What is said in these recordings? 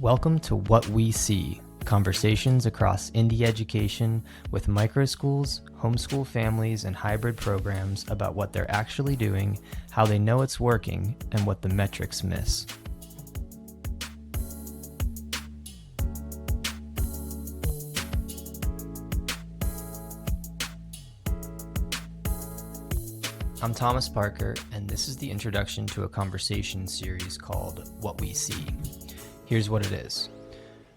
Welcome to What We See, conversations across indie education with micro schools, homeschool families, and hybrid programs about what they're actually doing, how they know it's working, and what the metrics miss. I'm Thomas Parker, and this is the introduction to a conversation series called What We See. Here's what it is.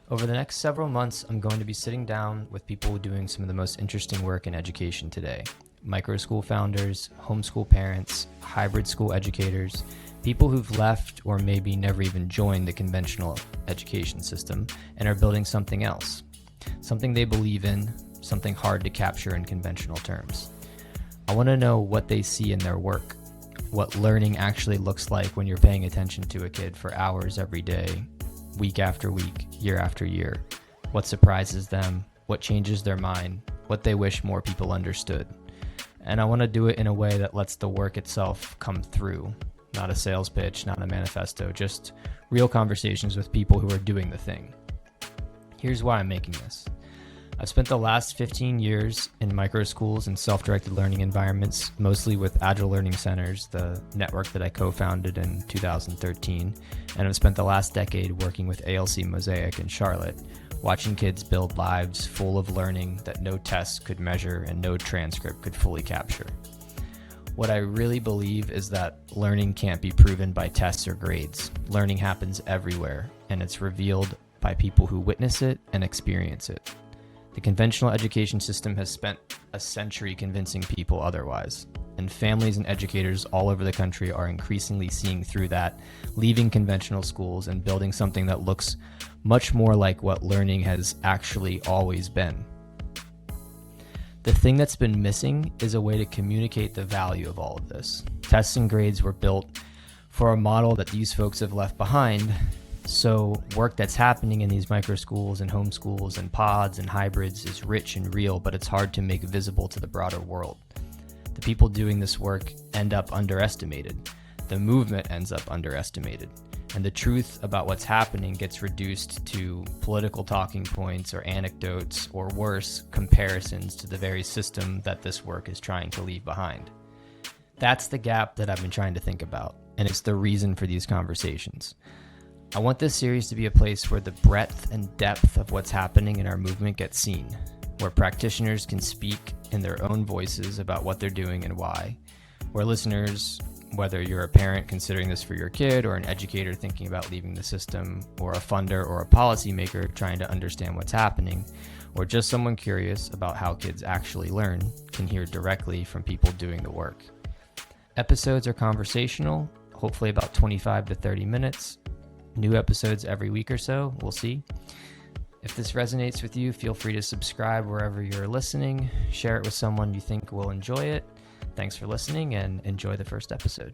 Over the next several months, I'm going to be sitting down with people doing some of the most interesting work in education today. Micro school founders, homeschool parents, hybrid school educators, people who've left or maybe never even joined the conventional education system and are building something else. Something they believe in, something hard to capture in conventional terms. I want to know what they see in their work, what learning actually looks like when you're paying attention to a kid for hours every day, week after week, year after year, what surprises them, what changes their mind, what they wish more people understood. And I want to do it in a way that lets the work itself come through, not a sales pitch, not a manifesto, just real conversations with people who are doing the thing. Here's why I'm making this. I've spent the last 15 years in micro schools and self-directed learning environments, mostly with Agile Learning Centers, the network that I co-founded in 2013. And I've spent the last decade working with ALC Mosaic in Charlotte, watching kids build lives full of learning that no tests could measure and no transcript could fully capture. What I really believe is that learning can't be proven by tests or grades. Learning happens everywhere, and it's revealed by people who witness it and experience it. The conventional education system has spent a century convincing people otherwise, and families and educators all over the country are increasingly seeing through that, leaving conventional schools and building something that looks much more like what learning has actually always been. The thing that's been missing is a way to communicate the value of all of this. Tests and grades were built for a model that these folks have left behind. So work that's happening in these micro schools and homeschools and pods and hybrids is rich and real, but it's hard to make visible to the broader world. The people doing this work end up underestimated. The movement ends up underestimated. And the truth about what's happening gets reduced to political talking points or anecdotes or worse, comparisons to the very system that this work is trying to leave behind. That's the gap that I've been trying to think about, and it's the reason for these conversations. I want this series to be a place where the breadth and depth of what's happening in our movement gets seen, where practitioners can speak in their own voices about what they're doing and why, where listeners, whether you're a parent considering this for your kid or an educator thinking about leaving the system, or a funder or a policymaker trying to understand what's happening, or just someone curious about how kids actually learn, can hear directly from people doing the work. Episodes are conversational, hopefully about 25 to 30 minutes. New episodes every week or so. We'll see. If this resonates with you, feel free to subscribe wherever you're listening. Share it with someone you think will enjoy it. Thanks for listening and enjoy the first episode.